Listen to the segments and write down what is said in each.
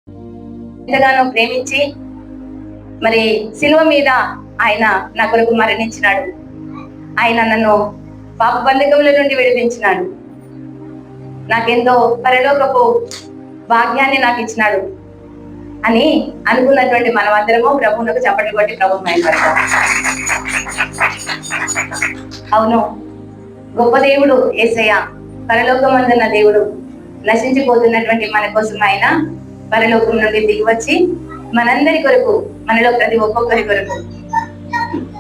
ఎంతగానో ప్రేమించి మరి శిలువ మీద ఆయన నా కొరకు మరణించినాడు. ఆయన నన్ను పాప బంధకముల నుండి విడిపించినాడు. నాకెంతో పరలోకపు భాగ్యాన్ని నాకు ఇచ్చినాడు అని అనుకున్నటువంటి మనమందరము ప్రభువునకు చప్పట్లు కొట్టి ప్రభు మహిమపడతాం. అవును, గొప్ప దేవుడు యేసయ్య, పరలోకమందున్న దేవుడు. నశించిపోతున్నటువంటి మన కోసం ఆయన పరలోకం నుండి దిగి వచ్చి మనందరి కొరకు, మనలో ప్రతి ఒక్కొక్కరి కొరకు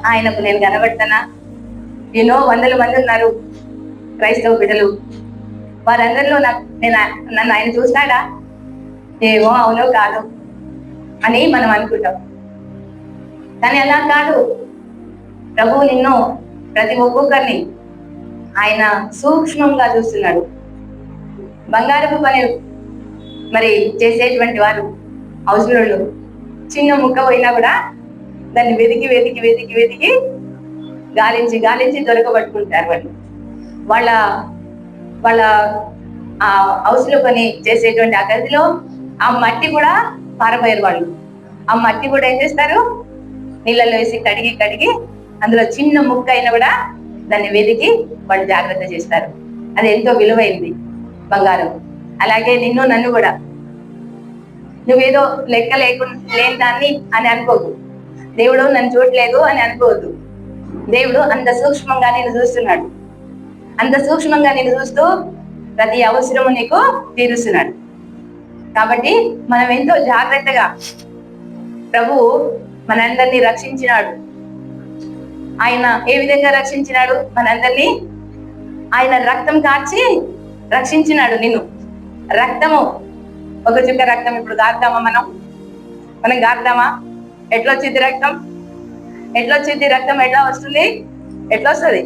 ఆయనకు నేను కనబడతానా? ఎన్నో వందల మంది ఉన్నారు క్రైస్తవ బిడ్డలు. వారందరిలో నన్ను ఆయన చూస్తాడా? ఏమో అవునో కాదు అని మనం అనుకుంటాం. కానీ అలా కాదు. ప్రభువు నిన్ను, ప్రతి ఒక్కొక్కరిని ఆయన సూక్ష్మంగా చూస్తున్నాడు. బంగారపు పని మరి చేసేటువంటి వారు, అవసరులు, చిన్న ముక్క పోయినా కూడా దాన్ని వెతికి వెతికి వెతికి వెతికి గాలించి గాలించి దొరకబట్టుకుంటారు. వాళ్ళ వాళ్ళ ఆ అవసరం పని చేసేటువంటి ఆ గదిలో ఆ మట్టి కూడా పారబోయారు. వాళ్ళు ఆ మట్టి కూడా ఏం చేస్తారు? నీళ్ళలో వేసి కడిగి కడిగి అందులో చిన్న ముక్క అయినా కూడా దాన్ని వెతికి వాళ్ళు జాగ్రత్త చేస్తారు. అది ఎంతో విలువైంది బంగారం. అలాగే నిన్ను, నన్ను కూడా నువ్వేదో లెక్క లేని దాన్ని అని అనుకోకు. దేవుడు నన్ను చూడలేదు అని అనుకోవద్దు. దేవుడు అంత సూక్ష్మంగా నేను చూస్తున్నాడు. అంత సూక్ష్మంగా నేను చూస్తూ ప్రతి అవసరము నీకు తీరుస్తున్నాడు. కాబట్టి మనం ఎంతో జాగ్రత్తగా, ప్రభువు మనందరినీ రక్షించినాడు. ఆయన ఏ విధంగా రక్షించినాడు? మనందరినీ ఆయన రక్తం కార్చి రక్షించినాడు. నిన్ను రక్తము, ఒక చుక్క రక్తం ఇప్పుడు గారుదామా? మనం గారుదామా? ఎట్లా వచ్చింది రక్తం? ఎట్లొచ్చింది రక్తం? ఎట్లా వస్తుంది? ఎట్లా వస్తుంది?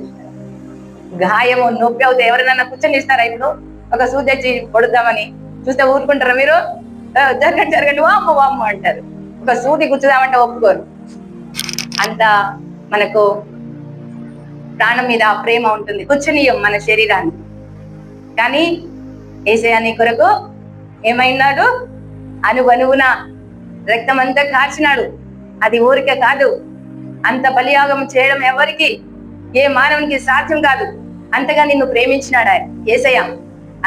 గాయము, నొప్పి అవుతే ఎవరైనా కూర్చొని ఇప్పుడు ఒక సూది తెచ్చి కొడుద్దామని చూస్తే ఊరుకుంటారా మీరు? జరగండి జరగండి, వామ్మ వామ్మ అంటారు. ఒక సూది గుచ్చుదామంటే ఒప్పుకోరు. అంత మనకు ప్రాణం మీద ప్రేమ ఉంటుంది. కూర్చునియం మన శరీరాన్ని. కానీ యేసయ్య నీ కొరకు ఏమైనాడు? అనువనువున రక్తం అంతా కార్చినాడు. అది ఊరికే కాదు. అంత బలియాగం చేయడం ఎవరికి, ఏ మానవునికి సాధ్యం కాదు. అంతగా నిన్ను ప్రేమించినాడు యేసయ్య.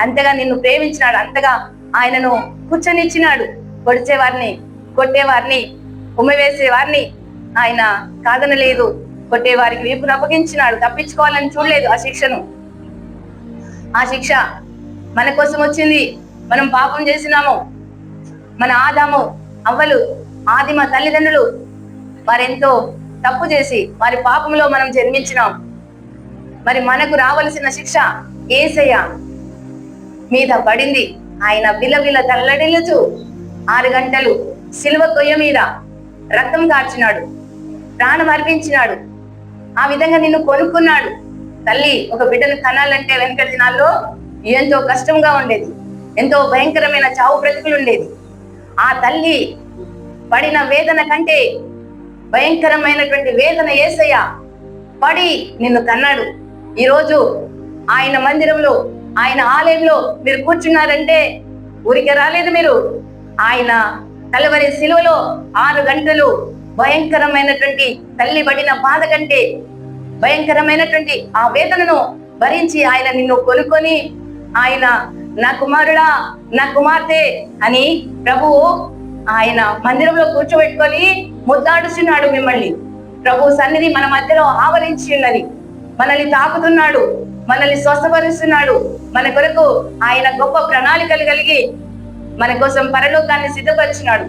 అంతగా నిన్ను ప్రేమించినాడు. అంతగా ఆయనను కూర్చొనిచ్చినాడు. పొడిచేవారిని, కొట్టేవారిని, ఉమ్మివేసే వారిని ఆయన కాదనలేదు. కొట్టే వారికి వీపును అప్పగించినాడు. తప్పించుకోవాలని చూడలేదు ఆ శిక్షను. ఆ శిక్ష మన కోసం వచ్చింది. మనం పాపం చేసినాము. మన ఆదాము, అవ్వలు, ఆదిమ తల్లిదండ్రులు వారెంతో తప్పు చేసి వారి పాపంలో మనం జన్మించినాం. మరి మనకు రావలసిన శిక్ష యేసయ్య మీద పడింది. ఆయన బిలబిల తల్లడిల్లుచు 6 గంటలు సిలువ కొయ్య మీద రక్తం కార్చినాడు, ప్రాణం అర్పించినాడు. ఆ విధంగా నిన్ను కొనుక్కున్నాడు. తల్లి ఒక బిడ్డను కనాలంటే వెనకటి దినాల్లో ఎంతో కష్టంగా ఉండేది. ఎంతో భయంకరమైన చావు బ్రతుకులు ఉండేది. ఆ తల్లి పడిన వేదన కంటే భయంకరమైనటువంటి వేదన యేసయ్య పడి నిన్ను కన్నాడు. ఈరోజు ఆయన మందిరంలో, ఆయన ఆలయంలో మీరు కూర్చున్నారంటే ఊరికే రాలేదు మీరు. ఆయన కలవరి సిలువలో 6 గంటలు భయంకరమైనటువంటి తల్లి పడిన బాధ కంటే భయంకరమైనటువంటి ఆ వేదనను భరించి ఆయన నిన్ను కొనుక్కొని, ఆయన నా కుమారుడా, నా కుమార్తె అని ప్రభువు ఆయన మందిరంలో కూర్చోబెట్టుకొని ముద్దాడుచున్నాడు మిమ్మల్ని. ప్రభు సన్నిధి మన మధ్యలో ఆవరించి ఉన్నది. మనల్ని తాకుతున్నాడు, మనల్ని స్వస్థపరుస్తున్నాడు. మన కొరకు ఆయన గొప్ప ప్రణాళికలు కలిగి మన కోసం పరలోకాన్ని సిద్ధపరిచినాడు.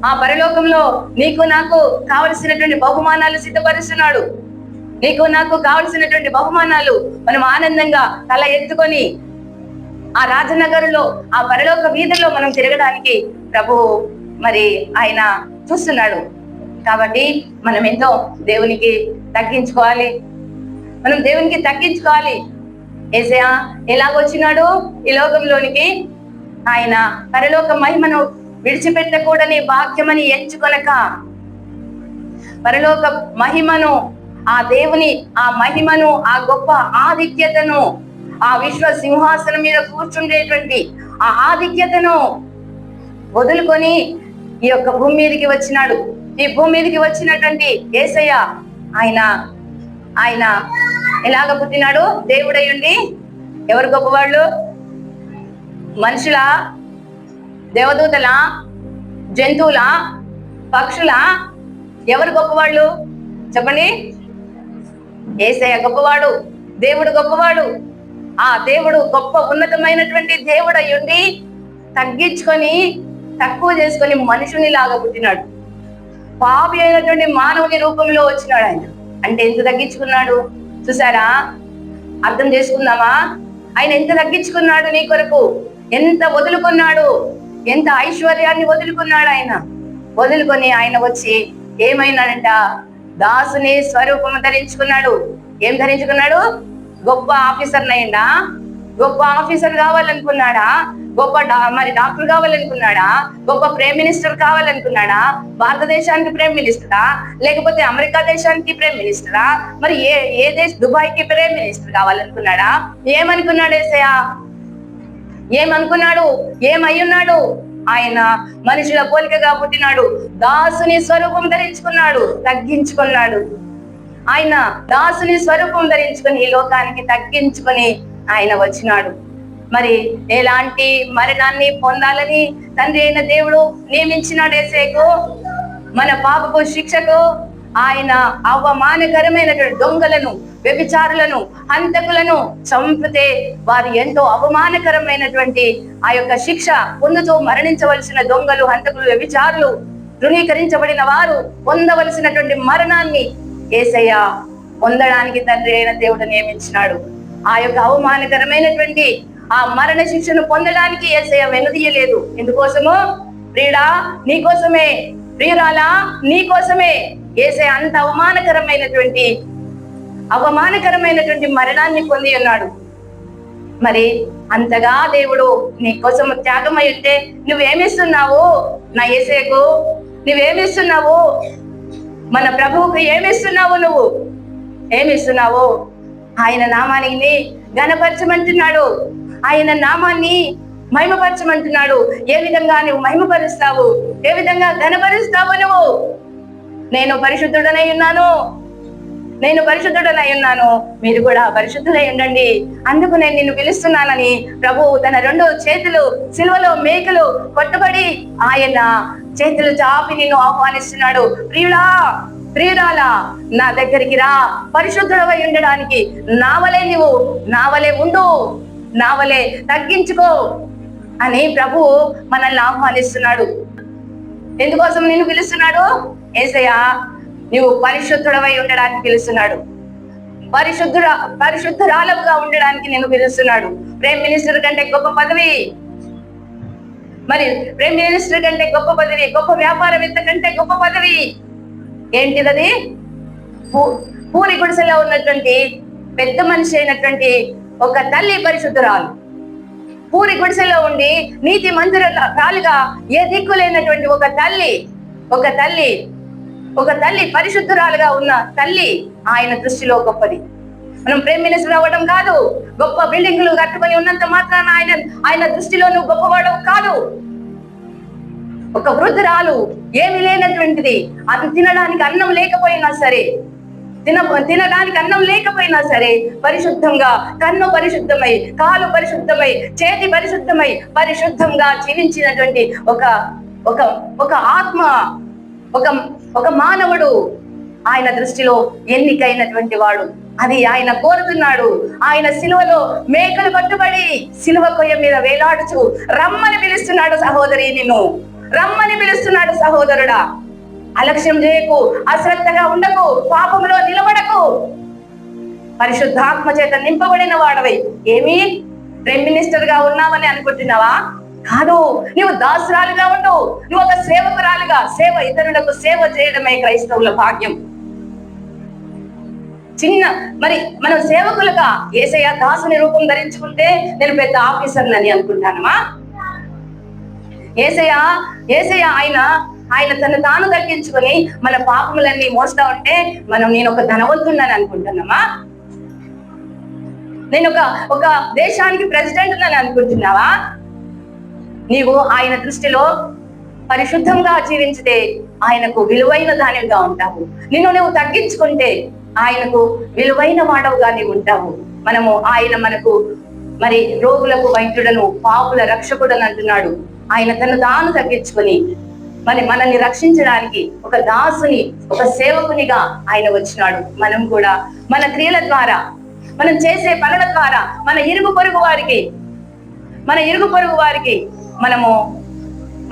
ఆ పరలోకంలో నీకు నాకు కావలసినటువంటి బహుమానాలు సిద్ధపరుస్తున్నాడు. నీకు నాకు కావలసినటువంటి బహుమానాలు మనం ఆనందంగా తల ఎత్తుకొని ఆ రాజనగరులో, ఆ పరలోక వీధుల్లో మనం తిరగడానికి ప్రభు మరి ఆయన చూస్తున్నాడు. కాబట్టి మనం ఎంతో దేవునికి తగ్గించుకోవాలి. మనం దేవునికి తగ్గించుకోవాలి. యేసయ్య ఎలాగొచ్చినాడు ఈ లోకంలోనికి? ఆయన పరలోక మహిమను విడిచిపెట్టకూడని భాగ్యమని ఎంచుకొనక, పరలోక మహిమను, ఆ దేవుని ఆ మహిమను, ఆ గొప్ప ఆధిక్యతను, ఆ విశ్వ సింహాసనం మీద కూర్చుండేటువంటి ఆ ఆధిక్యతను వదులుకొని ఈ యొక్క భూమి మీదకి వచ్చినాడు. ఈ భూమి మీదకి వచ్చినటువంటి యేసయ్య ఆయన ఆయన ఎలాగ పుట్టినాడు? దేవుడయ్యుండి. ఎవరు గొప్పవాళ్ళు? మనుషుల, దేవదూతల, జంతువుల, పక్షుల? ఎవరు గొప్పవాళ్ళు చెప్పండి? యేసయ్య గొప్పవాడు, దేవుడు గొప్పవాడు. ఆ దేవుడు గొప్ప ఉన్నతమైనటువంటి దేవుడు అయ్యుండి తగ్గించుకొని తక్కువ చేసుకొని మనుషుని లాగా పుట్టినాడు. పాపి అయినటువంటి మానవుని రూపంలో వచ్చినాడు ఆయన. అంటే ఎంత తగ్గించుకున్నాడు చూసారా? అర్థం చేసుకుందామా? ఆయన ఎంత తగ్గించుకున్నాడు నీ కొరకు, ఎంత వదులుకున్నాడు, ఎంత ఐశ్వర్యాన్ని వదులుకున్నాడు ఆయన. వదులుకొని ఆయన వచ్చి ఏమైనాడంట? దాసుని స్వరూపము ధరించుకున్నాడు. ఏం ధరించుకున్నాడు? గొప్ప ఆఫీసర్ అయ్యిండా? గొప్ప ఆఫీసర్ కావాలనుకున్నాడా? గొప్ప మరి డాక్టర్ కావాలనుకున్నాడా? గొప్ప ప్రైమ్ మినిస్టర్ కావాలనుకున్నాడా? భారతదేశానికి ప్రైమ్ మినిస్టరా? లేకపోతే అమెరికా దేశానికి ప్రైమ్ మినిస్టరా? మరి ఏ దేశ దుబాయ్కి ప్రైమ్ మినిస్టర్ కావాలనుకున్నాడా? ఏమనుకున్నాడు యేసయ్య? ఏమనుకున్నాడు? ఏమయ్యున్నాడు? ఆయన మనుషుల పోలికగా పుట్టినాడు. దాసుని స్వరూపం ధరించుకున్నాడు, తగ్గించుకున్నాడు. ఆయన దాసుని స్వరూపం ధరించుకుని ఈ లోకానికి తగ్గించుకొని ఆయన వచ్చినాడు. మరి ఎలాంటి మరణాన్ని పొందాలని తండ్రి అయిన దేవుడు నియమించినాడు యేసయ్యకు? మన పాపపు శిక్షకు ఆయన అవమానకరమైనటువంటి దొంగలను, వ్యభిచారులను, హంతకులను చంపితే వారు ఎంతో అవమానకరమైనటువంటి ఆ యొక్క శిక్ష పొందుతూ మరణించవలసిన దొంగలు, హంతకులు, వ్యభిచారులు, తృణీకరించబడిన వారు పొందవలసినటువంటి మరణాన్ని యేసయ్య పొందడానికి తండ్రి అయిన దేవుడు నియమించినాడు. ఆ యొక్క అవమానకరమైనటువంటి ఆ మరణ శిక్షను పొందడానికి యేసయ్య వెనుదీయలేదు. ఎందుకోసము? ప్రియుడా నీకోసమే, ప్రియురాలా నీకోసమే యేసయ్య అంత అవమానకరమైనటువంటి మరణాన్ని పొంది ఉన్నాడు. మరి అంతగా దేవుడు నీ కోసం త్యాగమై ఉంటే నువ్వేమిస్తున్నావు నా యేసయ్యకు? నువ్వేమిస్తున్నావు? మన ప్రభువుకు ఏమిస్తున్నావు? నువ్వు ఏమిస్తున్నావు? ఆయన నామాన్ని ఘనపరచమంటున్నాడు, ఆయన నామాన్ని మహిమపరచమంటున్నాడు. ఏ విధంగా నువ్వు మహిమపరుస్తావు? ఏ విధంగా ఘనపరుస్తావు? నువ్వు నేను పరిశుద్ధుడనై ఉన్నాను, నేను పరిశుద్ధుడనై ఉన్నాను, మీరు కూడా పరిశుద్ధులై ఉండండి, అందుకు నేను నిన్ను పిలుస్తున్నానని ప్రభువు తన 2 చేతులు సిలువలో మేకలు కొట్టబడి ఆయన చేతులు చాపి నిన్ను ఆహ్వానిస్తున్నాడు. ప్రియుడా, ప్రియురాలా నా దగ్గరికి రా, పరిశుద్ధుడవై ఉండడానికి నావలే నువ్వు, నావలే ఉండు, నావలే తగ్గించుకో అని ప్రభు మనల్ని ఆహ్వానిస్తున్నాడు. ఎందుకోసం నిన్ను పిలుస్తున్నాడు? యేసయ్య నువ్వు పరిశుద్ధుడవై ఉండడానికి పిలుస్తున్నాడు, పరిశుద్ధురాలవుగా ఉండడానికి నిన్ను పిలుస్తున్నాడు. ప్రైమ్ మినిస్టర్ కంటే గొప్ప పదవి, మరి ప్రైమ్ మినిస్టర్ కంటే గొప్ప పదవి, గొప్ప వ్యాపారవేత్త కంటే గొప్ప పదవి ఏంటిదది? పూరి గుడిసెలో ఉన్నటువంటి పెద్ద మనిషి అయినటువంటి ఒక తల్లి పరిశుద్ధురాలు, పూరి గుడిసెలో ఉండి నీతి మందిరాలుగా ఏ దిక్కు లేనటువంటి ఒక తల్లి పరిశుద్ధురాలుగా ఉన్న తల్లి ఆయన దృష్టిలో గొప్పది. మనం ప్రైమ్ మినిస్టర్ అవ్వడం కాదు, గొప్ప బిల్డింగ్లు కట్టుకొని ఉన్నంత మాత్రాన ఆయన దృష్టిలో నువ్వు గొప్పవాడవు కాదు. ఒక వృద్ధురాలు ఏమి లేనటువంటిది, అది తినడానికి అన్నం లేకపోయినా సరే, తినడానికి అన్నం లేకపోయినా సరే పరిశుద్ధంగా, కన్ను పరిశుద్ధమై, కాలు పరిశుద్ధమై, చేతి పరిశుద్ధమై, పరిశుద్ధంగా జీవించినటువంటి ఒక ఆత్మ, ఒక మానవుడు ఆయన దృష్టిలో ఎన్నికైనటువంటి వాడు. అది ఆయన కోరుతున్నాడు. ఆయన సిలువలో మేకలు కట్టుబడి సిలువ కొయ్య మీద వేలాడుచు రమ్మని పిలుస్తున్నాడు. సహోదరి, నిన్ను రమ్మని పిలుస్తున్నాడు. సహోదరుడా, అలక్ష్యం చేయకు, అశ్రద్ధగా ఉండకు, పాపంలో నిలబడకు, పరిశుద్ధాత్మ చేత నింపబడిన వాడవై. ఏమి ప్రైమ్ మినిస్టర్ గా ఉన్నావని అనుకుంటున్నావా? కాదు, నువ్వు దాసురాలుగా ఉండు, నువ్వు ఒక సేవకురాలుగా, ఇతరులకు సేవ చేయడమే క్రైస్తవుల భాగ్యం. మరి మనం సేవకులుగా యేసయ్య దాసుని రూపం ధరించుకుంటే నేను పెద్ద ఆఫీసర్ని అనుకుంటానమా? యేసయ్య ఆయన తను తాను తగ్గించుకొని మన పాపములన్నీ మోస్తా ఉంటే నేను ఒక ధనవంతుడిని అనుకుంటున్నామా? నేను ఒక దేశానికి ప్రెసిడెంట్ అని అనుకుంటున్నావా? నీవు ఆయన దృష్టిలో పరిశుద్ధంగా జీవించితే ఆయనకు విలువైన దానిగా ఉంటావు. నిన్ను నువ్వు తగ్గించుకుంటే ఆయనకు విలువైన వాడవుగా నీవు ఉంటావు. మనకు మరి రోగులకు వైద్యుడను, పాపుల రక్షకుడని అంటున్నాడు. ఆయన తను తాను తగ్గించుకొని మనల్ని రక్షించడానికి ఒక దాసుని, ఒక సేవకునిగా ఆయన వచ్చినాడు. మనం కూడా మన క్రియల ద్వారా, మనం చేసే పనుల ద్వారా మన ఇరుగు పొరుగు వారికి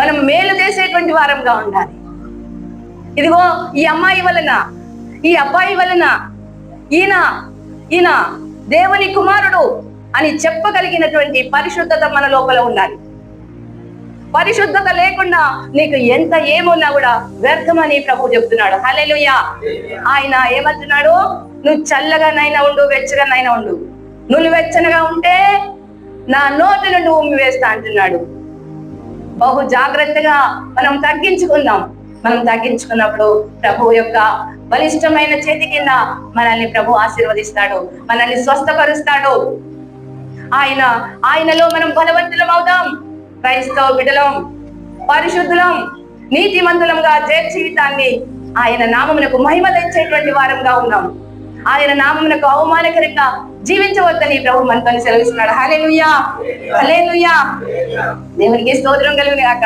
మనం మేలు చేసేటువంటి వారంగా ఉండాలి. ఇదిగో ఈ అమ్మాయి వలన, ఈ అబ్బాయి వలన ఈయన దేవుని కుమారుడు అని చెప్పగలిగినటువంటి పరిశుద్ధత మన లోపల ఉండాలి. పరిశుద్ధత లేకుండా నీకు ఎంత ఏమున్నా కూడా వ్యర్థమని ప్రభు చెప్తున్నాడు. హల్లెలూయా. ఆయన ఏమంటున్నాడు? నువ్వు చల్లగానైనా ఉండు, వెచ్చగానైనా ఉండు. నువ్వు వెచ్చనగా ఉంటే నా నోటి నుండి ఉమ్మి వేస్తా అంటున్నాడు. బహు జాగ్రత్తగా మనం తగ్గించుకుందాం. మనం తగ్గించుకున్నప్పుడు ప్రభు యొక్క బలిష్టమైన చేతి కింద మనల్ని ప్రభు ఆశీర్వదిస్తాడు, మనల్ని స్వస్థపరుస్తాడు. ఆయనలో మనం బలవంతులం అవుదాం. క్రైస్తవ బిడ్డలం, పరిశుద్ధులం, నీతిమంతులంగా జీవితాన్ని ఆయన నామమునకు మహిమ తెచ్చేటువంటి వారంగా ఉన్నాం. ఆయన నామమునకు అవమానకరంగా జీవించవద్దని ప్రభు మనతో సెలవిస్తున్నాడు. హల్లెలూయా, హల్లెలూయా. దేవునికి స్తోత్రం కలుగును గాక.